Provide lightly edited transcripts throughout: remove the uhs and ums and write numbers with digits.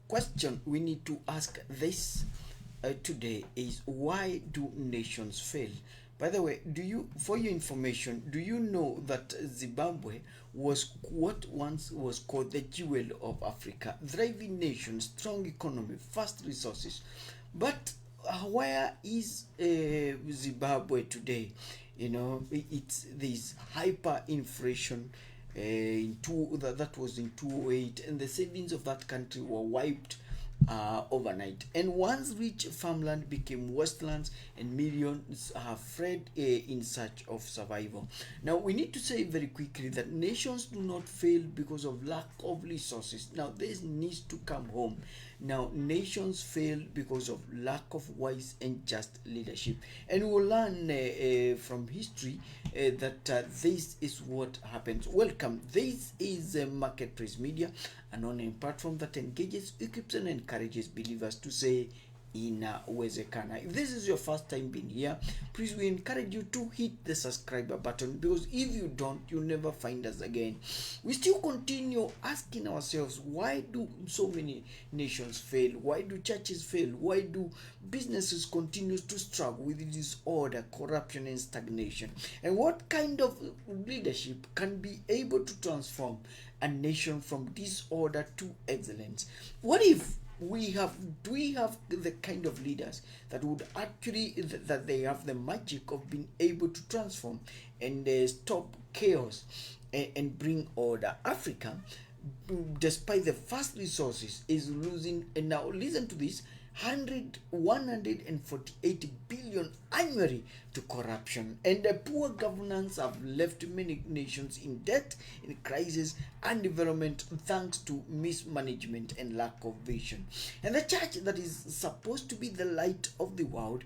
question we need to ask this today is, why do nations fail? By the way, for your information, do you know that Zimbabwe was what once was called the jewel of Africa? Thriving nation, strong economy, vast resources. But where is Zimbabwe today? It's this hyperinflation. That was in 2008, and the savings of that country were wiped overnight. And once rich farmland became wastelands, and millions have fled in search of survival. Now, we need to say very quickly that nations do not fail because of lack of resources. Now, this needs to come home. Now, nations fail because of lack of wise and just leadership. And we'll learn from history that this is what happens. Welcome. This is Marketplace Media, an online platform that engages, equips, and encourages believers to say inawezekana. If this is your first time being here, please, we encourage you to hit the subscribe button, because if you don't, you'll never find us again. We still continue asking ourselves, why do so many nations fail? Why do churches fail? Why do businesses continue to struggle with disorder, corruption, and stagnation? And what kind of leadership can be able to transform a nation from disorder to excellence? What if do we have the kind of leaders that would actually, that they have the magic of being able to transform and stop chaos and bring order? Africa, despite the vast resources, is losing, and now listen to this, 148 billion annually to corruption, and the poor governance have left many nations in debt, in crisis, and development, thanks to mismanagement and lack of vision. And the church, that is supposed to be the light of the world,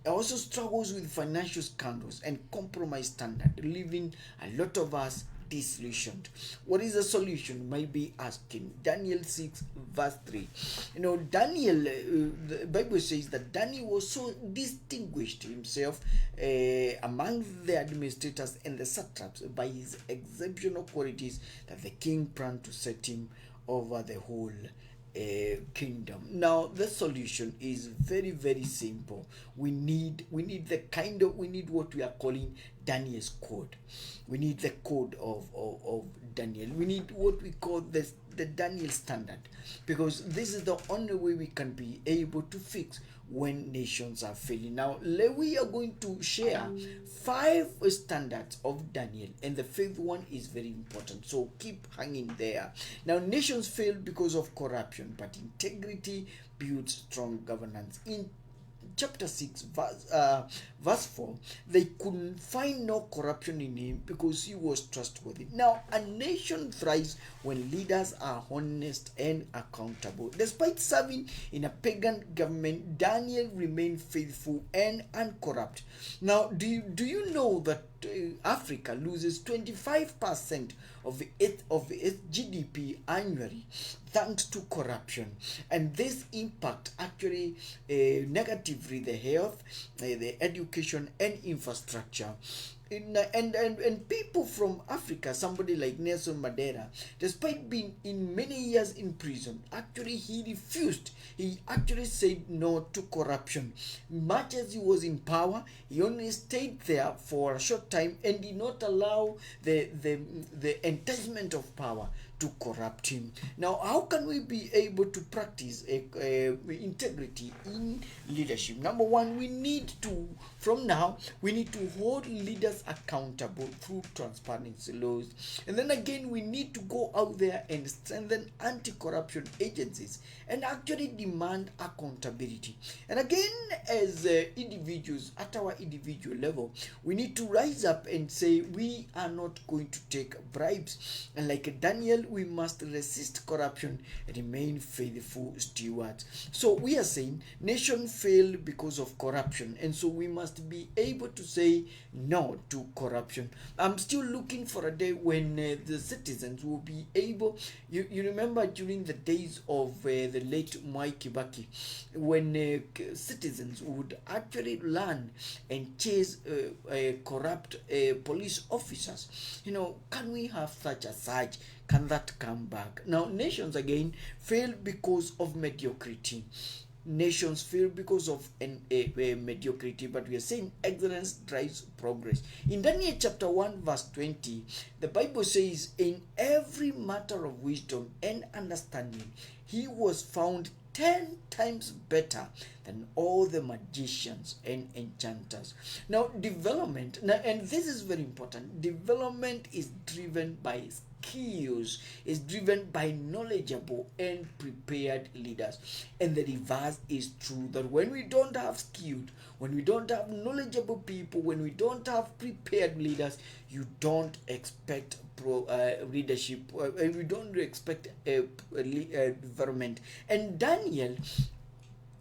also struggles with financial scandals and compromised standard, leaving a lot of us disillusioned. What is the solution? Might be asking. Daniel 6 verse 3. Daniel, the Bible says that Daniel was so distinguished himself among the administrators and the satraps by his exceptional qualities that the king planned to set him over the whole kingdom. Now, the solution is very, very simple. We need what we are calling Daniel's code. We need the code of Daniel. We need what we call the Daniel standard, because this is the only way we can be able to fix when nations are failing. Now, we are going to share 5 standards of Daniel, and the 5th one is very important, so keep hanging there. Now, nations fail because of corruption, but integrity builds strong governance. In chapter 6 verse 4, they couldn't find no corruption in him because he was trustworthy. Now, a nation thrives when leaders are honest and accountable. Despite serving in a pagan government, Daniel remained faithful and uncorrupt. Now, do you know that Africa loses 25% of its GDP annually thanks to corruption, and this impact actually negatively the health, the education, and infrastructure. And people from Africa, somebody like Nelson Mandela, despite being in many years in prison, actually he refused. He actually said no to corruption. Much as he was in power, he only stayed there for a short time and did not allow the enticement of power to corrupt him. Now, how can we be able to practice integrity in leadership? Number one, we need to hold leaders accountable through transparency laws. And then again, we need to go out there and strengthen anti-corruption agencies and actually demand accountability. And again, as individuals, at our individual level, we need to rise up and say we are not going to take bribes. And like Daniel, we must resist corruption and remain faithful stewards. So we are saying nations fail because of corruption, and so we must be able to say no to corruption. I'm still looking for a day when the citizens will be able, you remember during the days of the late Mwai Kibaki, when citizens would actually learn and chase corrupt police officers. Can we have such a surge? can that come back? Now, nations again fail because of mediocrity. Nations fail because of a mediocrity, but we are saying excellence drives progress. In Daniel chapter 1 verse 20, the Bible says, in every matter of wisdom and understanding he was found 10 times better than all the magicians and enchanters. Now, development, now, and this is very important, development is driven by skills, is driven by knowledgeable and prepared leaders. And the reverse is true, that when we don't have skilled, when we don't have knowledgeable people, when we don't have prepared leaders, you don't expect leadership, we don't expect a development. And Daniel,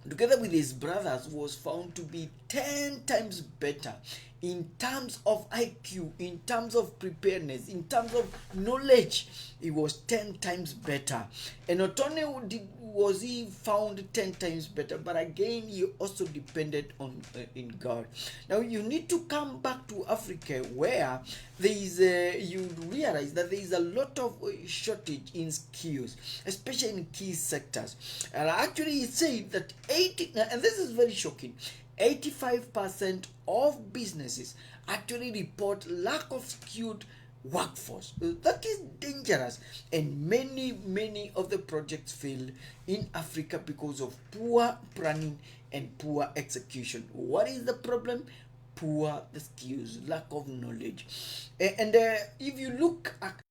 together with his brothers, was found to be 10 times better in terms of IQ, in terms of preparedness, in terms of knowledge. He was 10 times better. And not only was he found 10 times better, but again he also depended on in God. Now you need to come back to Africa, where there is you realize that there is a lot of shortage in skills, especially in key sectors. And actually it said that 80, and this is very shocking, 85% of businesses actually report lack of skilled workforce. That is dangerous, and many of the projects fail in Africa because of poor planning and poor execution. What is the problem? Poor the skills, lack of knowledge. And if you look at